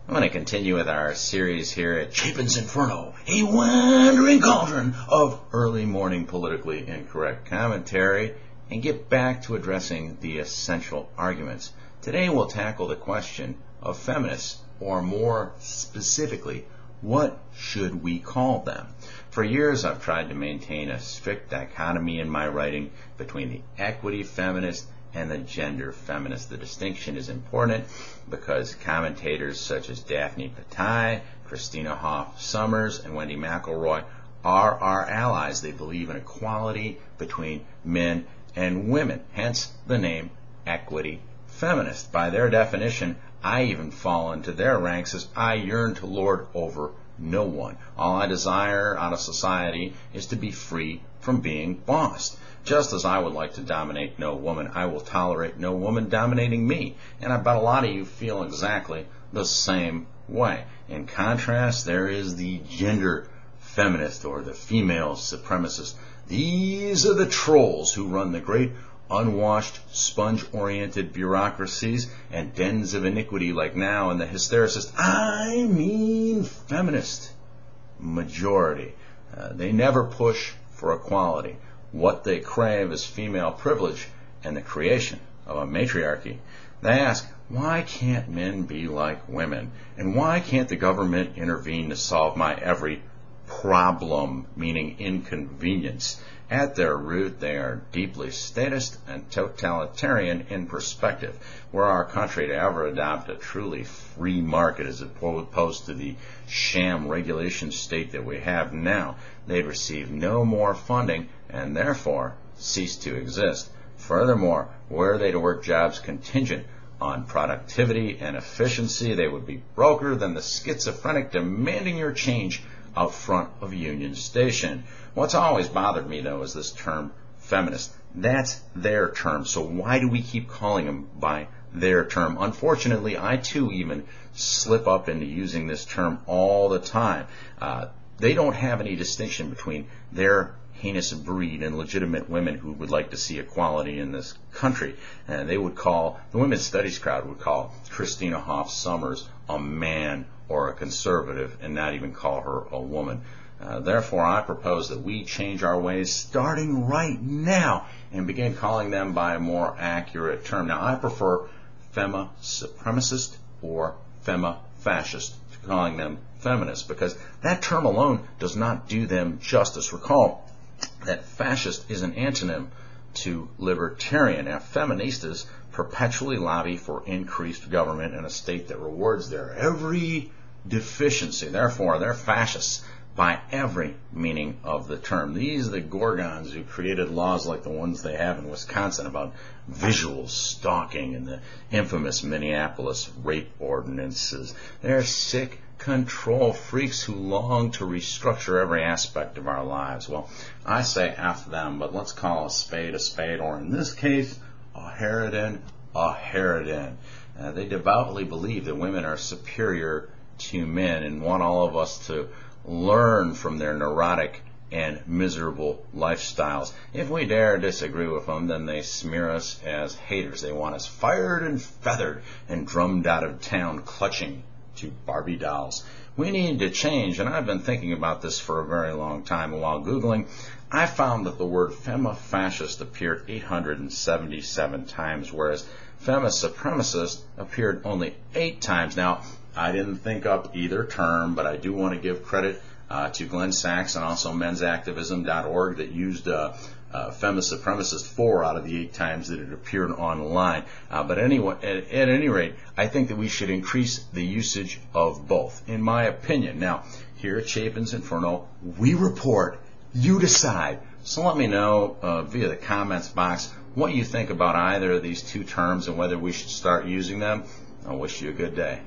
I'm going to continue with our series here at Chapin's Inferno, a wandering cauldron of early morning politically incorrect commentary, and get back to addressing the essential arguments. Today we'll tackle the question of feminists, or more specifically, what should we call them? For years I've tried to maintain a strict dichotomy in my writing between the equity feminist and the gender feminist. The distinction is important because commentators such as Daphne Patai, Christina Hoff Sommers, and Wendy McElroy are our allies. They believe in equality between men and women, hence the name equity feminist. By their definition, I even fall into their ranks as I yearn to lord over no one. All I desire out of society is to be free from being bossed. Just as I would like to dominate no woman, I will tolerate no woman dominating me. And I bet a lot of you feel exactly the same way. In contrast, there is the gender feminist, or the female supremacist. These are the trolls who run the great unwashed, sponge-oriented bureaucracies and dens of iniquity like now in the hystericist, I mean feminist majority. They never push for equality. What they crave is female privilege and the creation of a matriarchy. They ask, why can't men be like women? And why can't the government intervene to solve my every problem, meaning inconvenience? At their root, they are deeply statist and totalitarian in perspective. Were our country to ever adopt a truly free market as opposed to the sham regulation state that we have now, they'd receive no more funding and therefore cease to exist. Furthermore, were they to work jobs contingent on productivity and efficiency, they would be broker than the schizophrenic demanding your change out front of Union Station. What's always bothered me, though, is this term feminist. That's their term, so why do we keep calling them by their term? Unfortunately, I too even slip up into using this term all the time. They don't have any distinction between their heinous breed and legitimate women who would like to see equality in this country. They would call, the women's studies crowd would call Christina Hoff Sommers a man or a conservative and not even call her a woman. Therefore, I propose that we change our ways starting right now and begin calling them by a more accurate term. Now, I prefer fema-supremacist or fema-fascist to calling them feminists, because that term alone does not do them justice. Recall that fascist is an antonym to libertarian. Now, feministas perpetually lobby for increased government in a state that rewards their every deficiency. Therefore, they're fascists by every meaning of the term. These are the Gorgons who created laws like the ones they have in Wisconsin about visual stalking and the infamous Minneapolis rape ordinances. They're sick control freaks who long to restructure every aspect of our lives. Well, I say F them, but let's call a spade, or in this case, a harridan, a harridan. They devoutly believe that women are superior to men and want all of us to learn from their neurotic and miserable lifestyles. If we dare disagree with them, then they smear us as haters. They want us fired and feathered and drummed out of town clutching to Barbie dolls. We need to change, and I've been thinking about this for a very long time. And while Googling, I found that the word fema-fascist appeared 877 times, whereas fema-supremacist appeared only 8 times. Now, I didn't think up either term, but I do want to give credit to Glenn Sachs and also mensactivism.org that used fema-supremacist 4 out of the 8 times that it appeared online. But anyway, at any rate, I think that we should increase the usage of both, in my opinion. Now, here at Chapin's Inferno, we report, you decide. So let me know via the comments box what you think about either of these two terms and whether we should start using them. I wish you a good day.